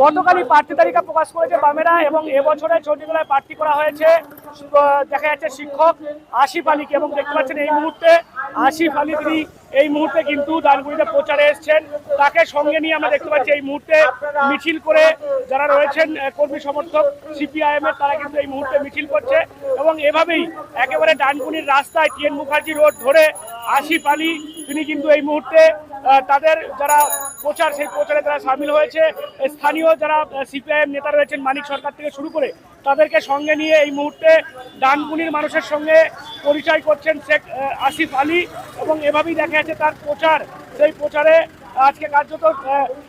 গতকালই প্রার্থী তালিকা প্রকাশ করেছে বামেরা এবং এবছরের চণ্ডীতলায় প্রার্থী করা হয়েছে দেখা যাচ্ছে শিক্ষক আসিফ আলীকে, এবং দেখতে পাচ্ছেন এই মুহূর্তে আসিফ আলী তিনি এই মুহূর্তে কিন্তু ডানকুনিতে প্রচারে এসেছেন। তাকে সঙ্গে নিয়ে আমরা দেখতে পাচ্ছি এই মুহূর্তে মিছিল করে যারা রয়েছেন কর্মী সমর্থক সিপিআইএম এর, তারা কিন্তু এই মুহূর্তে মিছিল করছে এবং এভাবেই একেবারে ডানকুনির রাস্তায় টিএন মুখার্জি রোড ধরে আসিফ আলী তিনি কিন্তু এই মুহূর্তে তাদের যারা প্রচার সেই প্রচারে তারা সামিল হয়েছে। স্থানীয় যারা সিপিআইএম নেতা রয়েছেন মানিক সরকার থেকে শুরু করে তাদেরকে সঙ্গে নিয়ে এই মুহূর্তে ডানকুনির মানুষের সঙ্গে পরিচয় করছেন শেখ আসিফ আলী এবং এভাবেই দেখা যাচ্ছে তার প্রচার, সেই প্রচারে আজকে কার্যত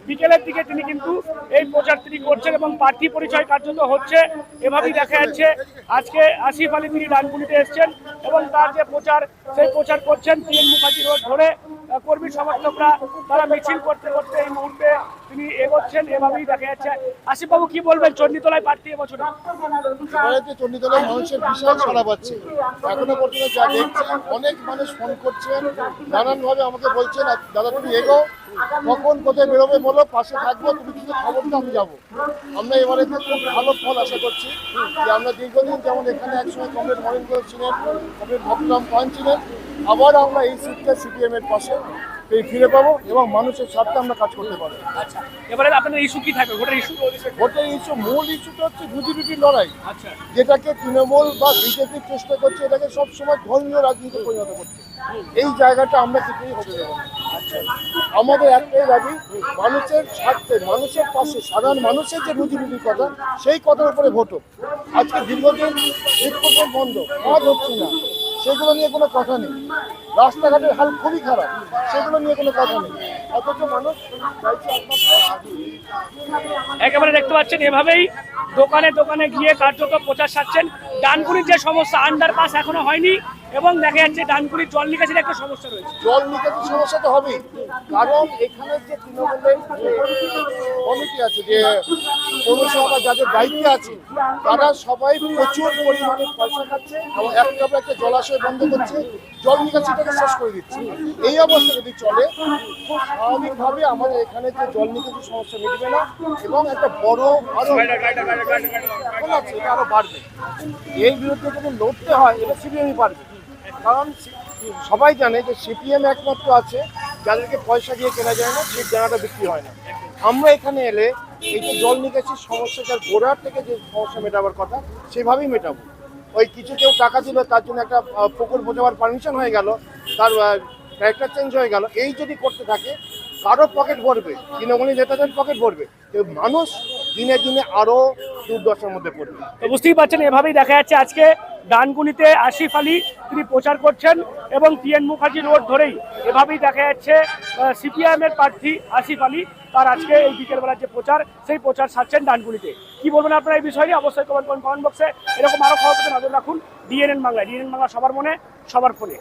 বিকেলের দিকে তিনি কিন্তু এই প্রচার তিনি করছেন এবং প্রার্থী পরিচয় কার্যত হচ্ছে। এভাবেই দেখা যাচ্ছে আজকে আসিফ আলী তিনি ডানকুনিতে এসছেন এবং তার যে প্রচার সেই প্রচার করছেন টিএন মুখার্জি রোড ধরে। কর্মী সমর্থকরা তারা মিছিল করতে করতে এই মুহূর্তে তিনি এগোচ্ছেন, এভাবেই দেখা যাচ্ছে। আসিফ বাবু কি বলবেন চণ্ডীতলায় প্রার্থী এবছর? চণ্ডীতলায় মানুষের বিশাল সাড়া পাচ্ছে। এখনো পর্যন্ত যা দেখছি অনেক মানুষ ফোন করছেন, নানানভাবে আমাকে বলছেন দাদা তুমি এগো, কখন কোথায় বেরোবে বলো, পাশে থাকবো, তুমি কিছু খবর দাও আমি যাবো। আমরা এবারে খুব ভালো ফল আশা করছি যে আমরা দীর্ঘদিন যেমন এখানে একসময় কমরেড মরিন্দ্র ছিলেন, কমরেড ভক্তরাম পান ছিলেন, আবার আমরা এই সিটটা সিপিএম এর পাশে ফিরে পাবো এবং মানুষের স্বার্থে আমরা কাজ করতে পারবো। আচ্ছা, এবারে আপনাদের ইস্যু কি থাকবে? ভোটের ইস্যু, মূল ইস্যুটা হচ্ছে রুজিরুটির লড়াই, যেটাকে তৃণমূল বা বিজেপির চেষ্টা করছে এটাকে সবসময় ধর্মীয় রাজনীতি পরিণত করছে। এই জায়গাটা আমরা কিছুই হতে দেবো না। আমাদের একটাই দাবি, মানুষের স্বার্থে, মানুষের পাশে, সাধারণ মানুষের যে রুজিরুটির কথা সেই কথার উপরে ভোট হোক। আজকে দীর্ঘদিন বিক্ষোভ বন্ধ, কাজ হচ্ছে না, সেগুলো নিয়ে কোনো কথা নেই। রাস্তাঘাটের হাল খুবই খারাপ, সেগুলো নিয়ে কোনো কথা নেই, অথচ মানুষ একেবারে দেখতে পাচ্ছেন এভাবেই দোকানে দোকানে গিয়ে কার্যত প্রচার সারছেন। ডানকুনির যে সমস্যা, আন্ডারপাস এখনো হয়নি এবং দেখা যাচ্ছে ডানকুনির জল নিকাশির একটা সমস্যা রয়েছে। জল নিকাশির সমস্যা তো হবেই, কারণ এখানে যে তৃণমূলের কমিটি আছে, যে পৌরসভা যাদের দায়িত্বে আছে, তারা সবাই প্রচুর পরিমাণে পয়সা খাচ্ছে এবং একটা জলাশয় বন্ধ করছে, জল নিকাশিটাকে শেষ করে দিচ্ছে। এই অবস্থা যদি চলে, খুব স্বাভাবিকভাবে আমাদের এখানে যে জল নিকাশির সমস্যা মিটবে না এবং একটা বড় আরো আছে, এটা আরো বাড়বে। এর বিরুদ্ধে যদি লড়তে হয়, এটা সিপিএমই পারবে, কারণ সবাই জানে যে সিপিএম একমাত্র আছে যাদেরকে পয়সা দিয়ে কেনা যায় না, সেই জায়গাটা বিক্রি হয় না। আমরা এখানে এলে এই যে জল নিকাশির সমস্যা, যার গোড়ার থেকে যে সমস্যা মেটাবার কথা সেভাবেই মেটাবো। ওই কিছু কেউ টাকা দিল, তার জন্য একটা পুকুর বোঝাবার পারমিশন হয়ে গেল, তার ক্যারেক্টার চেঞ্জ হয়ে গেল, এই যদি করতে থাকে কারো পকেট ভরবে, তৃণমূলী নেতাদের পকেট ভরবে, মানুষ দিনে দিনে আরো দুর্দশার মধ্যে পড়বে। তো বুঝতেই পারছেন এভাবেই দেখা যাচ্ছে আজকে ডানকুনিতে আসিফ আলী তিনি প্রচার করছেন এবং টিএন মুখার্জি রোড ধরেই এভাবেই দেখা যাচ্ছে সিপিআইএম এর প্রার্থী আসিফ আলী তার আজকে এই বিকেলবেলার যে প্রচার সেই প্রচার সারছেন ডানকুনিতে। কি বলবেন আপনারা এই বিষয় নিয়ে? অবশ্যই কমেন্ট বক্সে। এরকম আরো খবর পেতে নজর রাখুন ডিএনএন বাংলা। ডিএনএন বাংলা সবার মনে, সবার ফোনে।